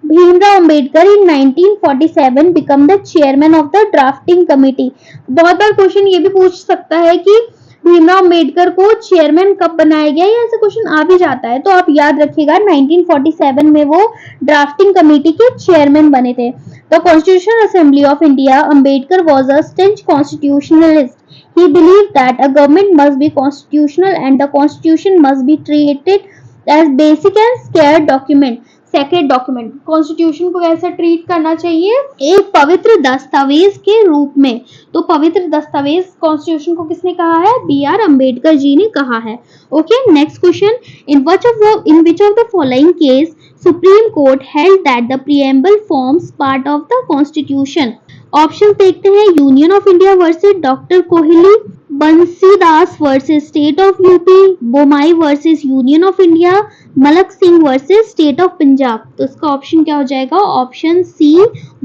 Bhimrao Ambedkar in 1947 become the chairman of the drafting committee. बहुत बार क्वेश्चन ये भी पूछ सकता है कि भीमराव अम्बेडकर को चेयरमैन कब बनाया गया, या ऐसा क्वेश्चन आ भी जाता है, तो आप याद रखिएगा 1947 में वो ड्राफ्टिंग कमेटी के चेयरमैन बने थे. The constitutional assembly of India, Ambedkar was a stench constitutionalist. He believed that a government must be constitutional and the constitution must be treated as basic and sacred document. Sacred document, constitution को कैसे treat करना चाहिए, एक पवित्र दस्तावेज के रूप में. तो पवित्र दस्तावेज कॉन्स्टिट्यूशन को किसने कहा है, बी आर अम्बेडकर जी ने कहा है. Okay, next question, in which of the following case supreme court held that the preamble forms part of the constitution. Option देखते हैं, union of India versus doctor Kohli, Bansidas versus state of UP, Bommai versus union of India, Malak Singh versus state of Punjab. तो इसका option क्या हो जाएगा, option C,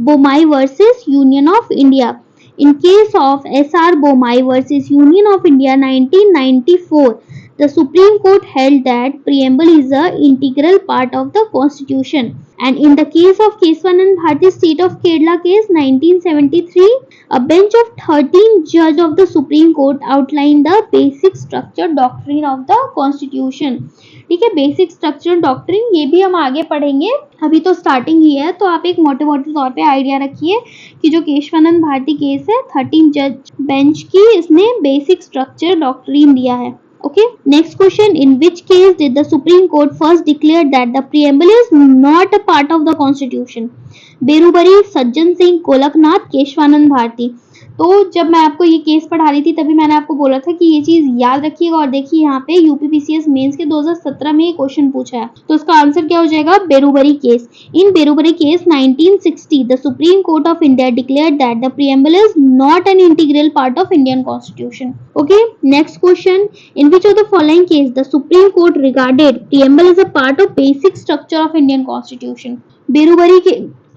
Bommai versus union of India. In case of S R Bommai versus union of India 1994, the Supreme Court held that preamble is a integral part of the Constitution. And in the case of Keswanand Bharati State of Kerala case 1973, a bench of 13 judges of the Supreme Court outlined the basic structure doctrine of the Constitution. ठीक है, basic structure doctrine ये भी हम आगे पढ़ेंगे, अभी तो starting ही है, तो आप एक मोटे मोटे तौर पे आइडिया रखिए कि जो केशवानंद भारती केस है 13 जज बेंच की, इसने बेसिक स्ट्रक्चर डॉक्ट्रिन दिया है. Okay, next question, in which case did the Supreme Court first declare that the preamble is not a part of the Constitution? बेरुबरी, Sajjan Singh, Golaknath, Keshavananda Bharti. तो जब मैं आपको ये केस पढ़ा रही थी तभी मैंने आपको बोला था कि ये चीज याद रखिएगा. और देखिए यहाँ पे यूपीपीसीएस मेंस के 2017 में ये क्वेश्चन पूछा है, तो इसका आंसर क्या हो जाएगा, Berubari case. In Berubari case 1960 the supreme court of India declared that the preamble is not an integral part of Indian constitution. Okay, next question, in which of the following case the supreme court regarded preamble is a part of basic structure of Indian constitution. Berubari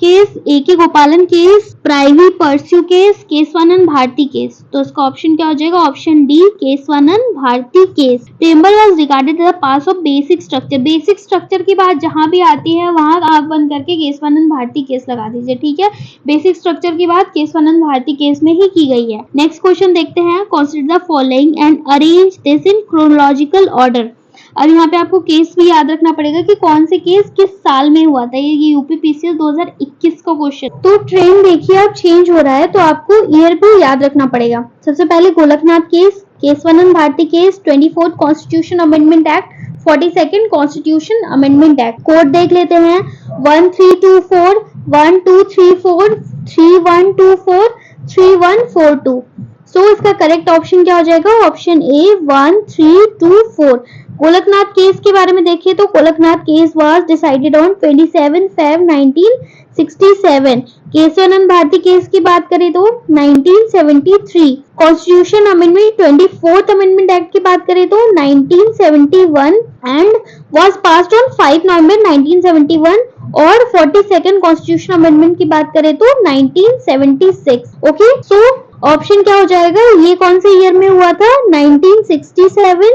case, A K Gopalan case, privy purse case, Kesavananda Bharati case. तो इसका option क्या हो जाएगा, option D, Keshavananda Bharati case. Preamble was regarded as a part of basic structure. Basic structure की बात जहां भी आती है वहां आंख बंद करके केशवानंद भारती केस लगा दीजिए. ठीक है, बेसिक स्ट्रक्चर की बात केशवानंद भारती केस में ही की गई है. नेक्स्ट क्वेश्चन देखते हैं, consider the following and arrange this in chronological order. और यहाँ पे आपको केस भी याद रखना पड़ेगा कि कौन से केस किस साल में हुआ था. ये यूपीपीसीएस 2021 का क्वेश्चन. तो ट्रेंड देखिए अब चेंज हो रहा है, तो आपको ईयर भी याद रखना पड़ेगा. सबसे पहले Golaknath case, Kesavananda Bharati case, 24th constitution amendment act, 42nd constitution amendment act. Code देख लेते हैं, 1324, 1234, 3124, 3142. सो इसका करेक्ट ऑप्शन क्या हो जाएगा, ऑप्शन ए 1324. गोलकनाथ केस के बारे में देखिए तो Golaknath case was decided on 27 Feb 1967. Kesavananda Bharati case की बात करें तो 1973. Constitution amendment 24th amendment act की बात करें तो 1971 एंड वाज पास्ड ऑन 5 नवंबर 1971. और 42nd कॉन्स्टिट्यूशन अमेंडमेंट की बात करें तो 1976. ओके, सो ऑप्शन क्या हो जाएगा, ये कौन से ईयर में हुआ था, 1967.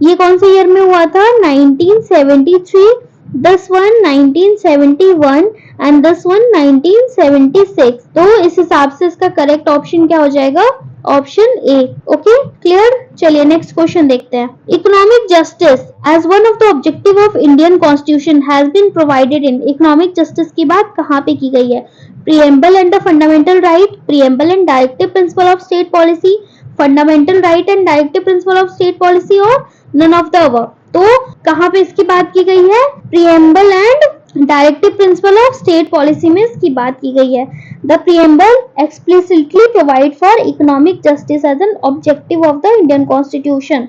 ये कौन से ईयर में हुआ था, 1973. this one 1971 and this one 1976. तो इस हिसाब से इसका करेक्ट ऑप्शन क्या हो जाएगा? Option A. Okay, clear? चलिए नेक्स्ट क्वेश्चन देखते हैं. Economic justice as one of the objective of Indian constitution has been provided in. Economic justice की बात कहाँ पे की गई है? preamble and the fundamental right, preamble and directive principle of state policy, fundamental right and directive principle of state policy और none of the above. तो कहाँ पे इसकी बात की गई है? preamble and directive principle of state policy में इसकी बात की गई है. The preamble explicitly provide for economic justice as an objective of the Indian Constitution.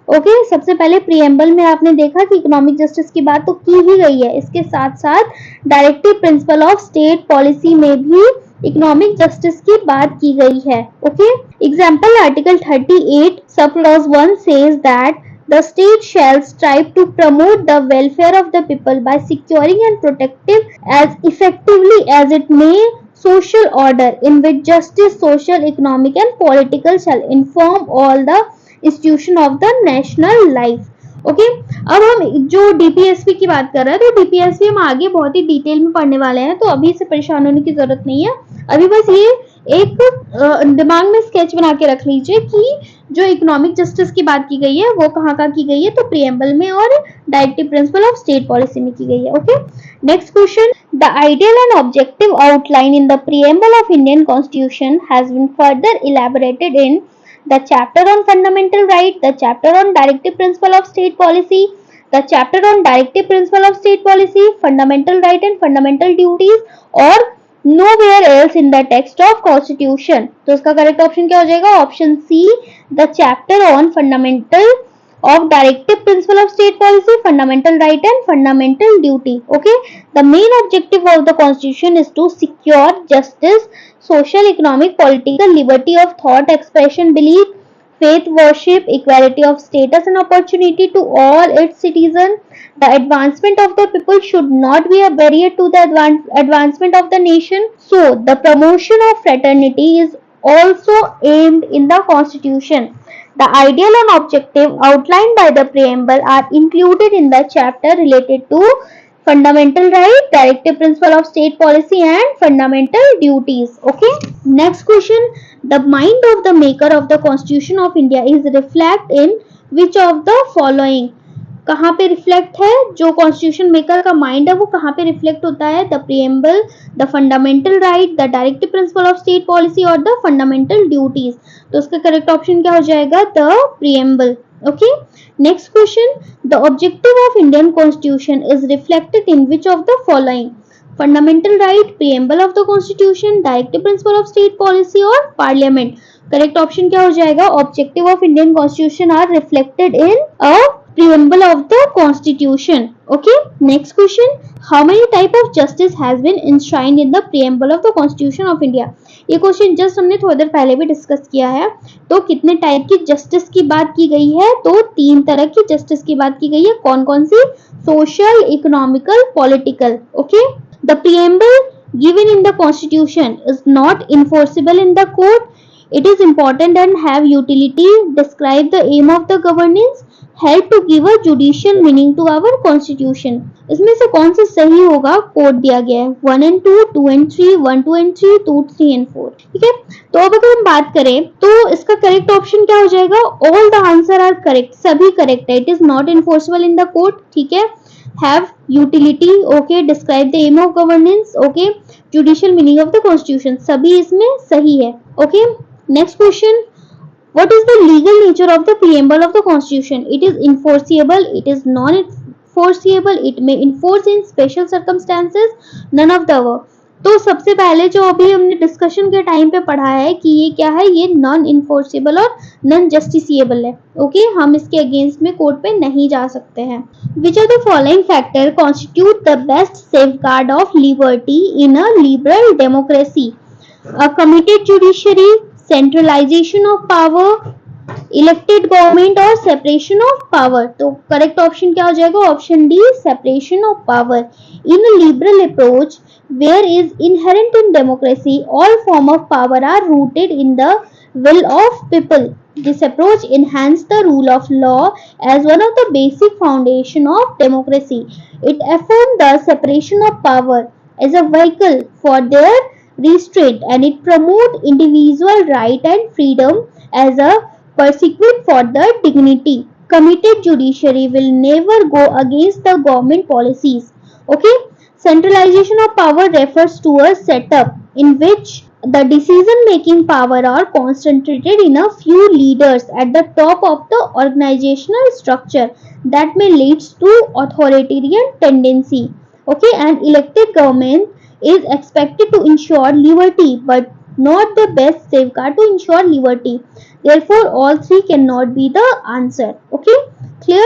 Okay सबसे पहले प्रीएम्बल में आपने देखा कि इकोनॉमिक जस्टिस की बात तो की ही गई है, इसके साथ साथ directive principle of state policy में भी इकोनॉमिक जस्टिस की बात की गई है. Okay example article 38 sub clause 1 says that the state shall strive to promote the welfare of the people by securing and protecting as effectively as it may social order in which justice, social, economic and political shall inform all the institution of the national life. Okay अब हम जो DPSP की बात कर रहे हैं तो DPSP हम आगे बहुत ही डिटेल में पढ़ने वाले हैं, तो अभी से परेशान होने की जरूरत नहीं है. अभी बस ये एक दिमाग में स्केच बना के रख लीजिए कि जो इकोनॉमिक जस्टिस की बात की गई है वो कहाँ का की गई है, तो प्रीएम्बल में और directive principle of state policy में की गई है. Okay next question. The ideal and objective outline in the preamble of Indian constitution has been further elaborated in the chapter on fundamental right, the chapter on directive principle of state policy, the chapter on directive principle of state policy, fundamental right and fundamental duties और nowhere else in the text of constitution. तो इसका correct option क्या हो जाएगा? Option C, the chapter on fundamental of directive principle of state policy, fundamental right and fundamental duty. Okay, the main objective of the constitution is to secure justice, social, economic, political liberty of thought, expression, belief, faith, worship, equality of status and opportunity to all its citizens. The advancement of the people should not be a barrier to the advancement of the nation. So the promotion of fraternity is also aimed in the constitution. The ideal and objective outlined by the preamble are included in the chapter related to fundamental right, directive principle of state policy and fundamental duties. Okay, next question. The mind of the maker of the constitution of India is reflect in which of the following? कहाँ पे reflect है? जो constitution maker का mind है वो कहाँ पे reflect होता है? The preamble, the fundamental right, the directive principle of state policy और द फंडामेंटल ड्यूटीज. तो इसका करेक्ट ऑप्शन क्या हो जाएगा? The preamble. Okay, next question. The objective of Indian Constitution is reflected in which of the following? Fundamental right, preamble of the Constitution, directive principle of state policy और Parliament. Correct option क्या हो जाएगा? Objective of Indian Constitution are reflected in a preamble of the Constitution. Okay, next question. How many type of justice has been enshrined in the preamble of the Constitution of India? ये question just हमने थोड़ी देर पहले भी discuss किया है. तो कितने type की जस्टिस की बात की गई है? तो 3 तरह की जस्टिस की बात की गई है. कौन कौन सी? Social, economical, political. Okay, the preamble given in the constitution is not enforceable in the court. It is important and have utility, describe the aim of the governance, help to give a judicial meaning to our constitution. इसमें से कौन सा सही होगा? Code दिया गया है 1 and 2, 2 and 3, 1, 2 and 3, 2, 3 and 4. ठीक है, तो अब अगर हम बात करें तो इसका करेक्ट ऑप्शन क्या हो जाएगा? All the answer are correct, सभी करेक्ट है. It is not enforceable in the court. ठीक है, have utility, okay, describe the aim of governance, okay, judicial meaning of the constitution, सभी इसमें सही है. okay, next question. What is the legal nature of the preamble of the constitution? It is enforceable, it is non-enforceable, it may enforce in special circumstances, none of the above. तो सबसे पहले जो अभी हमने डिस्कशन के time पे पढ़ा है कि ये क्या है, ये नॉन इन्फोर्सेबल और नॉन जस्टिसिएबल है. ओके, हम इसके अगेंस्ट में कोर्ट पे नहीं जा सकते हैं. Which are the following factor constitute the best safeguard of liberty in a liberal democracy? A committed judiciary, centralization of power, elected government और सेपरेशन ऑफ पावर. तो करेक्ट ऑप्शन क्या हो जाएगा? Option D, separation of power. In a liberal approach where is inherent in democracy, all form of power are rooted in the will of people. This approach enhanced the rule of law as one of the basic foundation of democracy. It affirmed the separation of power as a vehicle for their restraint, and it promoted individual right and freedom as a pursuit for the dignity. Committed judiciary will never go against the government policies. Okay, centralization of power refers to a setup in which the decision making power are concentrated in a few leaders at the top of the organizational structure that may lead to authoritarian tendency. Okay, and elected government is expected to ensure liberty but not the best safeguard to ensure liberty. Therefore, all three cannot be the answer. Okay, clear?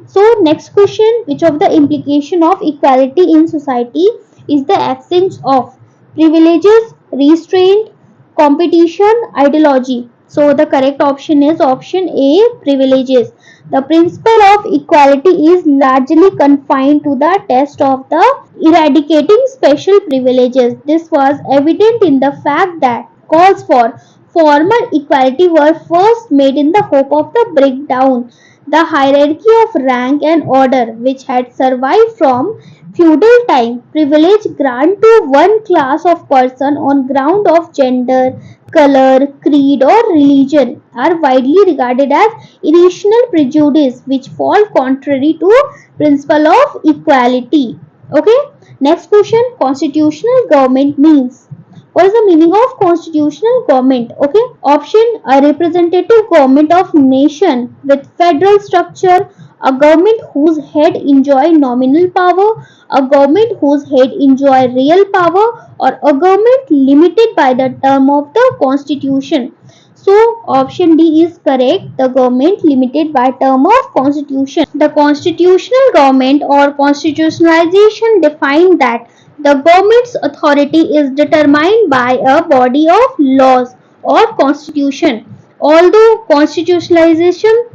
So next question, which of the implication of equality in society is the absence of privileges, restraint, competition, ideology? So the correct option is option A, privileges. The principle of equality is largely confined to the test of the eradicating special privileges. This was evident in the fact that calls for formal equality were first made in the hope of the breakdown the hierarchy of rank and order which had survived from feudal time. Privilege grant to one class of person on ground of gender, color, creed or religion are widely regarded as irrational prejudice which fall contrary to principle of equality. Okay, next question, constitutional government means. What is the meaning of constitutional government? Okay, option, a representative government of nation with federal structure, a government whose head enjoy nominal power, a government whose head enjoy real power, or a government limited by the term of the constitution. So option D is correct, the government limited by term of constitution. The constitutional government or constitutionalization defined that the government's authority is determined by a body of laws or constitution. Although constitutionalization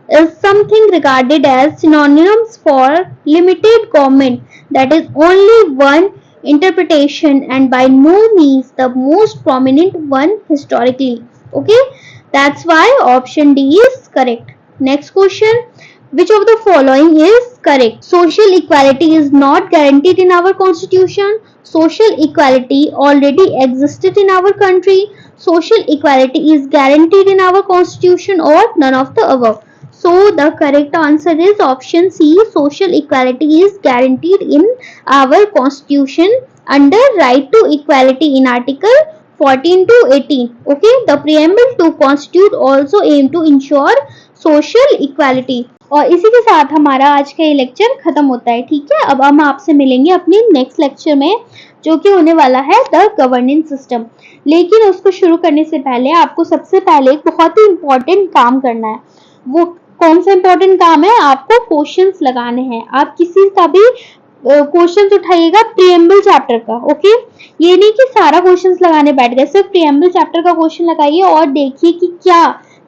is something regarded as synonyms for limited government, that is only one interpretation and by no means the most prominent one historically. Okay, that's why option D is correct. Next question, which of the following is correct? Social equality is not guaranteed in our constitution. Social equality already existed in our country. Social equality is guaranteed in our constitution or none of the above. So the correct answer is option C. Social equality is guaranteed in our constitution under right to equality in article 14 to 18. Okay, the preamble to constitute also aim to ensure social equality. और इसी के साथ हमारा आज का ये lecture खत्म होता है. ठीक है, अब हम आपसे मिलेंगे अपने नेक्स्ट लेक्चर में जो कि होने वाला है द गवर्नेंस सिस्टम. लेकिन उसको शुरू करने से पहले आपको सबसे पहले एक बहुत ही इंपॉर्टेंट काम करना है. वो कौन सा इंपॉर्टेंट काम है? आपको क्वेश्चंस लगाने हैं. आप किसी का भी क्वेश्चंस उठाइएगा प्रीएम्बल चैप्टर का. ओके, ये नहीं कि सारा क्वेश्चंस लगाने बैठ गए, सिर्फ प्रीएम्बल चैप्टर का क्वेश्चन लगाइए और देखिए कि क्या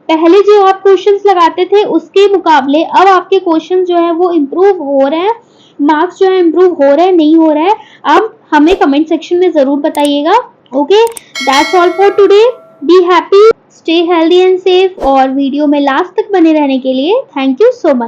पहले जो आप क्वेश्चंस लगाते थे उसके मुकाबले अब आपके क्वेश्चन जो है वो इम्प्रूव हो रहे हैं, मार्क्स जो है इम्प्रूव हो रहे हैं नहीं हो रहे हैं, आप हमें कमेंट सेक्शन में जरूर बताइएगा. Okay, that's all for today. Be happy, stay healthy and safe. और वीडियो में लास्ट तक बने रहने के लिए थैंक यू सो मच.